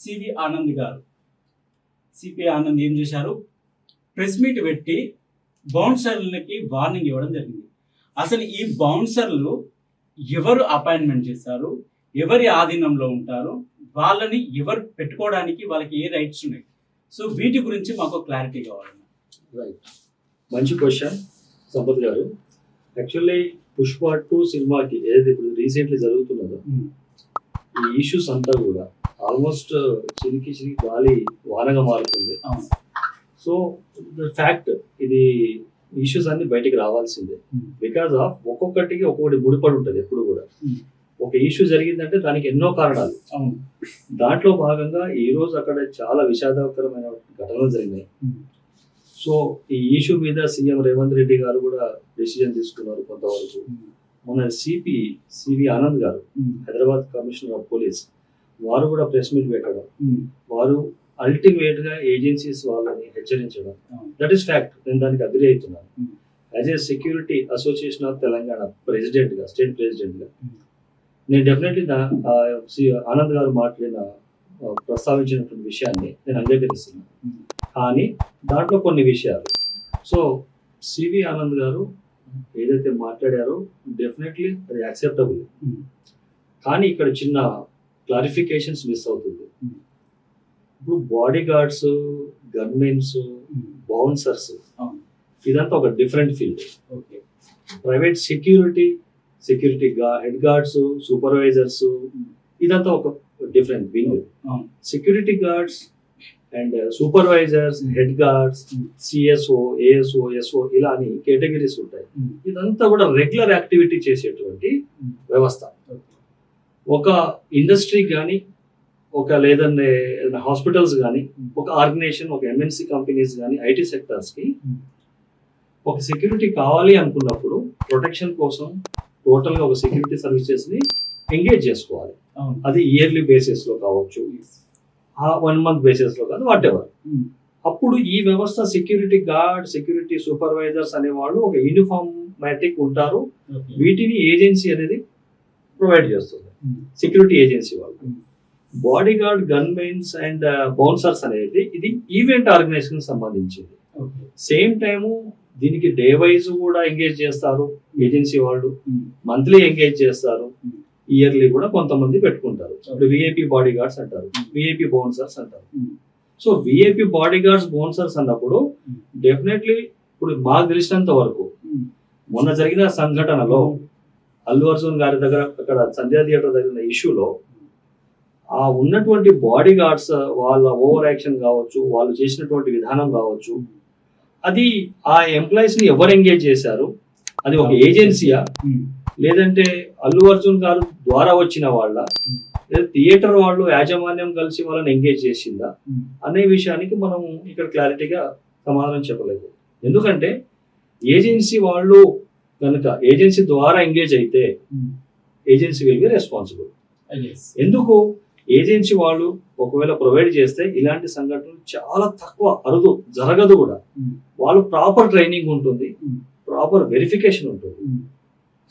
CV Anand గారు, CP Anand ఏం చేశారు, ప్రెస్ మీట్ పెట్టి బౌన్సర్లకి వార్నింగ్ ఇవ్వడం జరిగింది. అసలు ఈ బౌన్సర్లు ఎవరు అపాయింట్మెంట్ చేస్తారు, ఎవరి ఆధీనంలో ఉంటారు, వాళ్ళని ఎవరు పెట్టుకోవడానికి వాళ్ళకి ఏ రైట్స్ ఉన్నాయి, సో వీటి గురించి మాకు క్లారిటీ కావాలి. రైట్, మంచి క్వశ్చన్ సంపత్ గారు. యాక్చువల్లీ పుష్ప 2 సినిమాకి ఏదైతే ఇప్పుడు రీసెంట్లీ జరుగుతున్నదో ఈ ఇష్యూస్ అంతా కూడా ఆల్మోస్ట్ చిరికి గాలి వానగా మారుతుంది. సో ఫ్యాక్ట్ ఇది ఇష్యూస్ అన్ని బయటికి రావాల్సిందే. బికాస్ ఆఫ్ ఒక్కొక్కటికి ఒక్కొక్కటి ముడిపడి ఉంటుంది. ఎప్పుడు కూడా ఒక ఇష్యూ జరిగిందంటే దానికి ఎన్నో కారణాలు. దాంట్లో భాగంగా ఈ రోజు అక్కడ చాలా విషాదకరమైన ఘటనలు జరిగినాయి. సో ఈ ఇష్యూ మీద సీఎం రేవంత్ రెడ్డి గారు కూడా డెసిజన్ తీసుకున్నారు కొంతవరకు. మన సివి ఆనంద్ గారు, హైదరాబాద్ కమిషనర్ ఆఫ్ పోలీస్, వారు కూడా ప్రెస్ మీట్ పెట్టడం, వారు అల్టిమేట్ గా ఏజెన్సీస్ వాళ్ళని హెచ్చరించడం, దట్ ఈస్ ఫ్యాక్ట్. నేను దానికి అగ్రి అవుతున్నాను. As a security association of Telangana president గా, స్టేట్ ప్రెసిడెంట్ గా నేను డెఫినెట్లీ ఆనంద్ గారు ప్రస్తావించినటువంటి విషయాన్ని నేను అంగీకరిస్తున్నాను. కానీ దాంట్లో కొన్ని విషయాలు, సో సివి ఆనంద్ గారు ఏదైతే మాట్లాడారో డెఫినెట్లీ అది యాక్సెప్టబుల్. కానీ ఇక్కడ చిన్న క్లారిఫికేషన్స్ మిస్ అవుతుంది. ఇప్పుడు బాడీ గార్డ్స్, గన్మెన్స్, బౌన్సర్స్ ఇదంతా ఒక different field. Private security head guards, supervisors ఇదంతా ఒక different wing. Security guards and supervisors, head guards, CSO, ASO, SO ఇలా అని కేటగిరీస్ ఉంటాయి. ఇదంతా కూడా రెగ్యులర్ యాక్టివిటీ చేసేటువంటి వ్యవస్థ. ఒక ఇండస్ట్రీ కానీ, ఒక లేదంటే హాస్పిటల్స్ కానీ, ఒక ఆర్గనైజేషన్, ఒక ఎంఎన్సి కంపెనీస్ కానీ, ఐటీ సెక్టర్స్ కి ఒక సెక్యూరిటీ కావాలి అనుకున్నప్పుడు ప్రొటెక్షన్ కోసం టోటల్ గా ఒక సెక్యూరిటీ సర్వీసెస్ ని ఎంగేజ్ చేసుకోవాలి. అది ఇయర్లీ బేసిస్ లో కావచ్చు, 1 month బేసిస్ లో కాదు, వాట్ ఎవర్. అప్పుడు ఈ వ్యవస్థ సెక్యూరిటీ గార్డ్, సెక్యూరిటీ సూపర్వైజర్స్ అనేవాళ్ళు ఒక యూనిఫార్మాటిక్ ఉంటారు. వీటిని ఏజెన్సీ అనేది ప్రొవైడ్ చేస్తుంది, సెక్యూరిటీ ఏజెన్సీ వాళ్ళు. Body guard, gunmen and bouncers అనేది ఇది ఈవెంట్ ఆర్గనైజేషన్ సంబంధించింది. సేమ్ టైము దీనికి డే వైజ్ కూడా ఎంగేజ్ చేస్తారు ఏజెన్సీ వాళ్ళు, మంత్లీ ఎంగేజ్ చేస్తారు, ఇయర్లీ కూడా కొంతమంది పెట్టుకుంటారు. ఇప్పుడు విఐపి బాడీ గార్డ్స్ అంటారు, విఐపి బౌన్సర్స్ అంటారు. So VIP body guards, bouncers అన్నప్పుడు డెఫినెట్లీ ఇప్పుడు మాకు తెలిసినంత వరకు మొన్న జరిగిన సంఘటనలో అల్లు అర్జున్ గారి దగ్గర అక్కడ సంధ్యా థియేటర్ జరిగిన ఇష్యూలో ఆ ఉన్నటువంటి బాడీ గార్డ్స్ వాళ్ళ ఓవర్ యాక్షన్ కావచ్చు, వాళ్ళు చేసినటువంటి విధానం కావచ్చు, అది ఆ ఎంప్లాయీస్ ని ఎవరు ఎంగేజ్ చేశారు, అది ఒక ఏజెన్సీయా లేదంటే అల్లు అర్జున్ గారు ద్వారా వచ్చిన వాళ్ళ, లేదా థియేటర్ వాళ్ళు యాజమాన్యం కలిసి వాళ్ళని ఎంగేజ్ చేసిందా అనే విషయానికి మనం ఇక్కడ క్లారిటీగా సమాధానం చెప్పలేదు. ఎందుకంటే ఏజెన్సీ వాళ్ళు కనుక ఏజెన్సీ ద్వారా ఎంగేజ్ అయితే ఏజెన్సీ విల్ బి రెస్పాన్సిబుల్. ఎందుకు ఏజెన్సీ వాళ్ళు ఒకవేళ ప్రొవైడ్ చేస్తే ఇలాంటి సంఘటనలు చాలా తక్కువ, అరుదు, జరగదు కూడా. వాళ్ళు ప్రాపర్ ట్రైనింగ్ ఉంటుంది, ప్రాపర్ వెరిఫికేషన్ ఉంటుంది.